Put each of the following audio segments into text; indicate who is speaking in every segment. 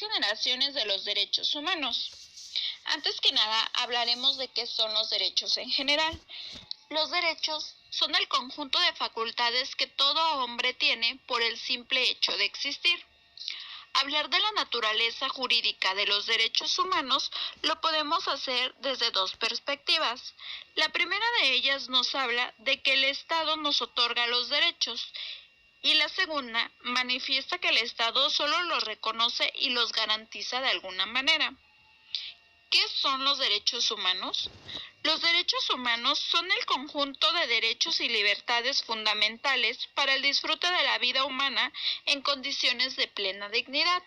Speaker 1: generaciones de los derechos humanos. Antes que nada, hablaremos de qué son los derechos en general. Los derechos son el conjunto de facultades que todo hombre tiene por el simple hecho de existir. Hablar de la naturaleza jurídica de los derechos humanos lo podemos hacer desde dos perspectivas. La primera de ellas nos habla de que el Estado nos otorga los derechos y la segunda manifiesta que el Estado solo los reconoce y los garantiza de alguna manera. ¿Qué son los derechos humanos? Los derechos humanos son el conjunto de derechos y libertades fundamentales para el disfrute de la vida humana en condiciones de plena dignidad.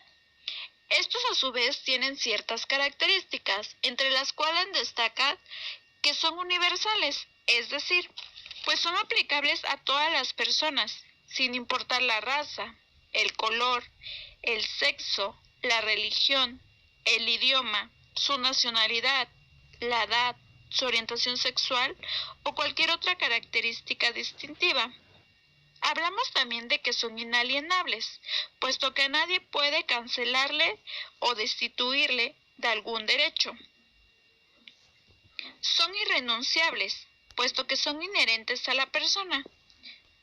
Speaker 1: Estos a su vez tienen ciertas características, entre las cuales destacan que son universales, es decir, pues son aplicables a todas las personas, sin importar la raza, el color, el sexo, la religión, el idioma, su nacionalidad, la edad, su orientación sexual o cualquier otra característica distintiva. Hablamos también de que son inalienables, puesto que nadie puede cancelarle o destituirle de algún derecho. Son irrenunciables, puesto que son inherentes a la persona.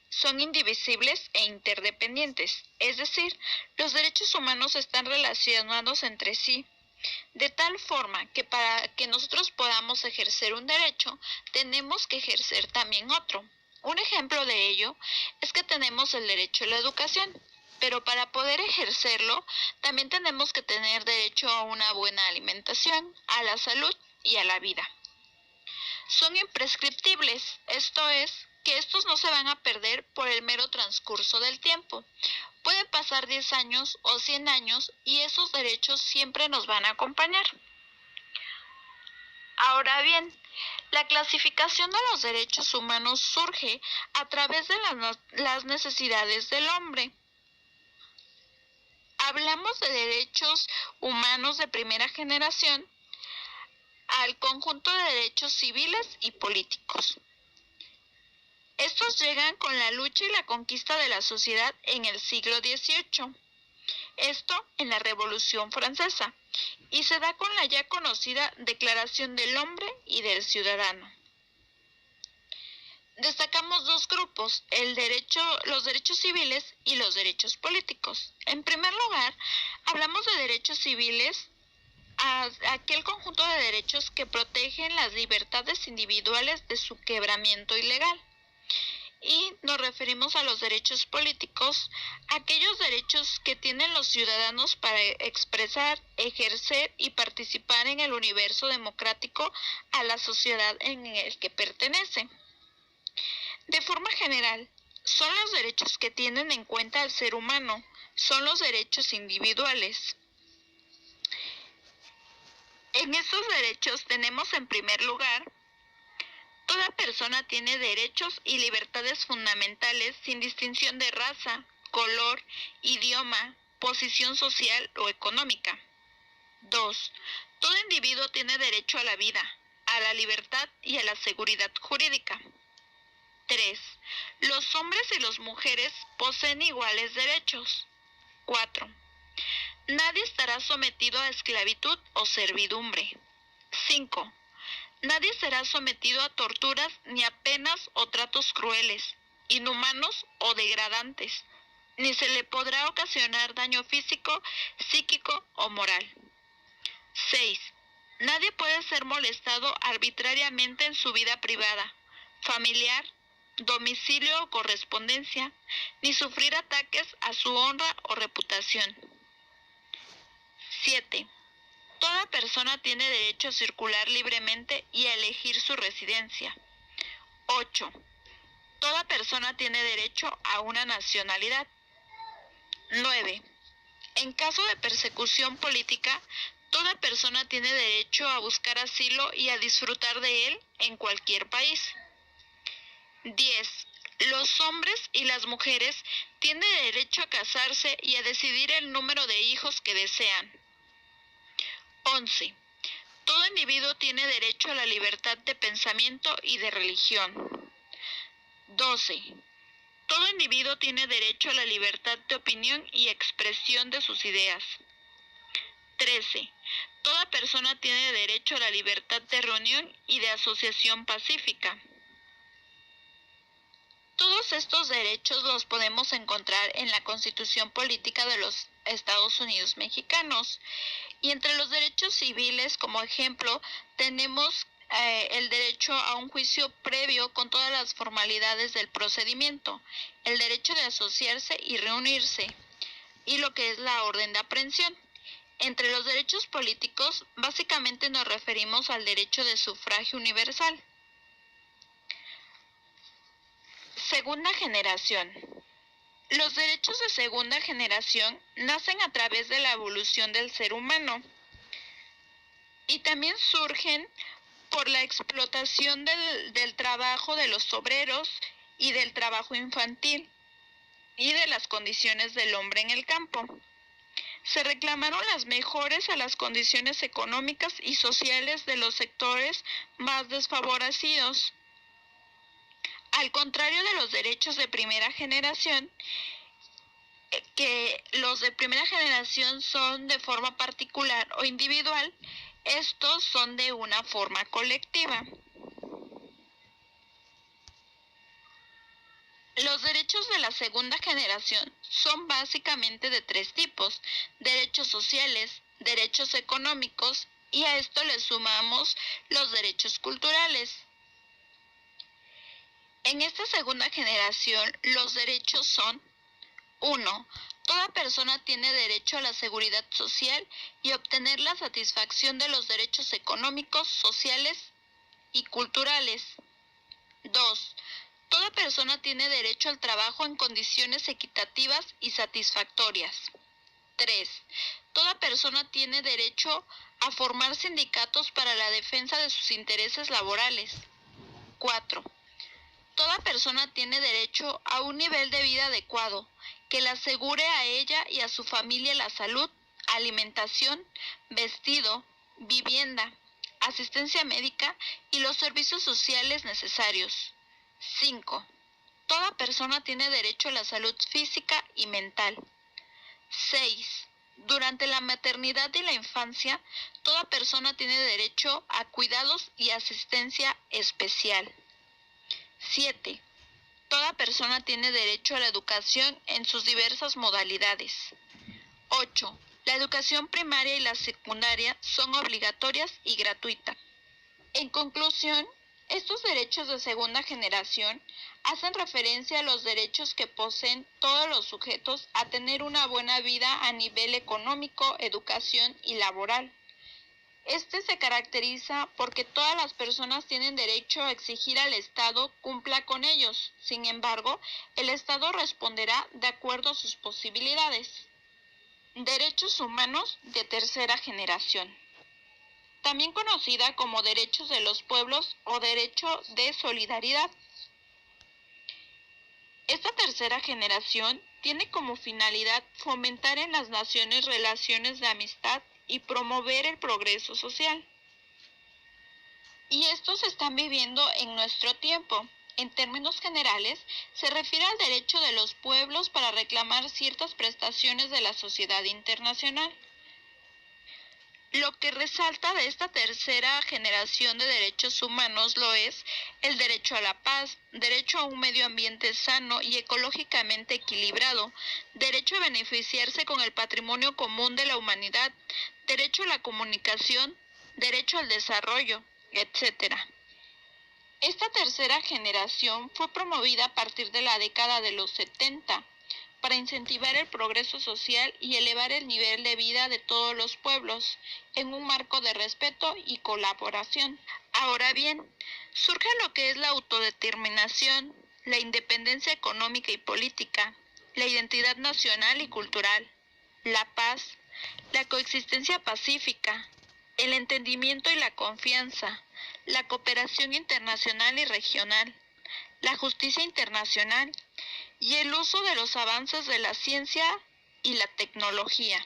Speaker 1: Son indivisibles e interdependientes, es decir, los derechos humanos están relacionados entre sí, de tal forma que para que nosotros podamos ejercer un derecho, tenemos que ejercer también otro. Un ejemplo de ello es que tenemos el derecho a la educación, pero para poder ejercerlo, también tenemos que tener derecho a una buena alimentación, a la salud y a la vida. Son imprescriptibles, esto es, que estos no se van a perder por el mero transcurso del tiempo. Pueden pasar 10 años o 100 años y esos derechos siempre nos van a acompañar. Ahora bien, la clasificación de los derechos humanos surge a través de las necesidades del hombre. Hablamos de derechos humanos de primera generación al conjunto de derechos civiles y políticos. Estos llegan con la lucha y la conquista de la sociedad en el siglo XVIII, esto en la Revolución Francesa, y se da con la ya conocida Declaración del Hombre y del Ciudadano. Destacamos dos grupos, los derechos civiles y los derechos políticos. En primer lugar, hablamos de derechos civiles, a aquel conjunto de derechos que protegen las libertades individuales de su quebramiento ilegal. Y nos referimos a los derechos políticos, aquellos derechos que tienen los ciudadanos para expresar, ejercer y participar en el universo democrático a la sociedad en el que pertenece. De forma general, son los derechos que tienen en cuenta al ser humano, son los derechos individuales. En estos derechos tenemos en primer lugar, toda persona tiene derechos y libertades fundamentales sin distinción de raza, color, idioma, posición social o económica. 2. Todo individuo tiene derecho a la vida, a la libertad y a la seguridad jurídica. 3. Los hombres y las mujeres poseen iguales derechos. 4. Nadie estará sometido a esclavitud o servidumbre. 5. Nadie será sometido a torturas ni a penas o tratos crueles, inhumanos o degradantes, ni se le podrá ocasionar daño físico, psíquico o moral. 6. Nadie puede ser molestado arbitrariamente en su vida privada, familiar, domicilio o correspondencia, ni sufrir ataques a su honra o reputación. 7. Toda persona tiene derecho a circular libremente y a elegir su residencia. 8. Toda persona tiene derecho a una nacionalidad. 9. En caso de persecución política, toda persona tiene derecho a buscar asilo y a disfrutar de él en cualquier país. 10. Los hombres y las mujeres tienen derecho a casarse y a decidir el número de hijos que desean. 11. Todo individuo tiene derecho a la libertad de pensamiento y de religión. 12. Todo individuo tiene derecho a la libertad de opinión y expresión de sus ideas. 13. Toda persona tiene derecho a la libertad de reunión y de asociación pacífica. Todos estos derechos los podemos encontrar en la Constitución Política de los Estados Unidos Mexicanos. Y entre los derechos civiles, como ejemplo, tenemos el derecho a un juicio previo con todas las formalidades del procedimiento, el derecho de asociarse y reunirse, y lo que es la orden de aprehensión. Entre los derechos políticos, básicamente nos referimos al derecho de sufragio universal. Segunda generación. Los derechos de segunda generación nacen a través de la evolución del ser humano y también surgen por la explotación del trabajo de los obreros y del trabajo infantil y de las condiciones del hombre en el campo. Se reclamaron las mejores a las condiciones económicas y sociales de los sectores más desfavorecidos. Al contrario de los derechos de primera generación, que los de primera generación son de forma particular o individual, estos son de una forma colectiva. Los derechos de la segunda generación son básicamente de tres tipos: derechos sociales, derechos económicos y a esto le sumamos los derechos culturales. En esta segunda generación, los derechos son: 1. Toda persona tiene derecho a la seguridad social y obtener la satisfacción de los derechos económicos, sociales y culturales. 2. Toda persona tiene derecho al trabajo en condiciones equitativas y satisfactorias. 3. Toda persona tiene derecho a formar sindicatos para la defensa de sus intereses laborales. 4. Toda persona tiene derecho a un nivel de vida adecuado, que le asegure a ella y a su familia la salud, alimentación, vestido, vivienda, asistencia médica y los servicios sociales necesarios. 5. Toda persona tiene derecho a la salud física y mental. 6. Durante la maternidad y la infancia, toda persona tiene derecho a cuidados y asistencia especial. 7. Toda persona tiene derecho a la educación en sus diversas modalidades. 8. La educación primaria y la secundaria son obligatorias y gratuitas. En conclusión, estos derechos de segunda generación hacen referencia a los derechos que poseen todos los sujetos a tener una buena vida a nivel económico, educación y laboral. Este se caracteriza porque todas las personas tienen derecho a exigir al Estado cumpla con ellos. Sin embargo, el Estado responderá de acuerdo a sus posibilidades. Derechos humanos de tercera generación. También conocida como derechos de los pueblos o derecho de solidaridad. Esta tercera generación tiene como finalidad fomentar en las naciones relaciones de amistad y promover el progreso social. Y estos se están viviendo en nuestro tiempo. En términos generales, se refiere al derecho de los pueblos para reclamar ciertas prestaciones de la sociedad internacional. Lo que resalta de esta tercera generación de derechos humanos lo es el derecho a la paz, derecho a un medio ambiente sano y ecológicamente equilibrado, derecho a beneficiarse con el patrimonio común de la humanidad, derecho a la comunicación, derecho al desarrollo, etc. Esta tercera generación fue promovida a partir de la década de los 70 para incentivar el progreso social y elevar el nivel de vida de todos los pueblos en un marco de respeto y colaboración. Ahora bien, surge lo que es la autodeterminación, la independencia económica y política, la identidad nacional y cultural, la paz, la coexistencia pacífica, el entendimiento y la confianza, la cooperación internacional y regional, la justicia internacional y el uso de los avances de la ciencia y la tecnología.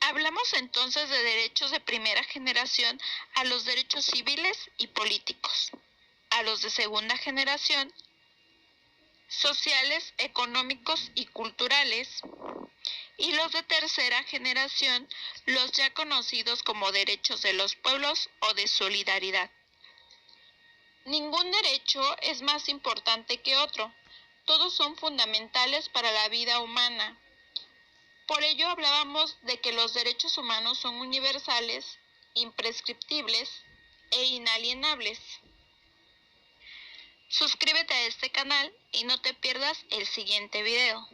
Speaker 1: Hablamos entonces de derechos de primera generación a los derechos civiles y políticos, a los de segunda generación, sociales, económicos y culturales, y los de tercera generación, los ya conocidos como derechos de los pueblos o de solidaridad. Ningún derecho es más importante que otro. Todos son fundamentales para la vida humana. Por ello hablábamos de que los derechos humanos son universales, imprescriptibles e inalienables. Suscríbete a este canal y no te pierdas el siguiente video.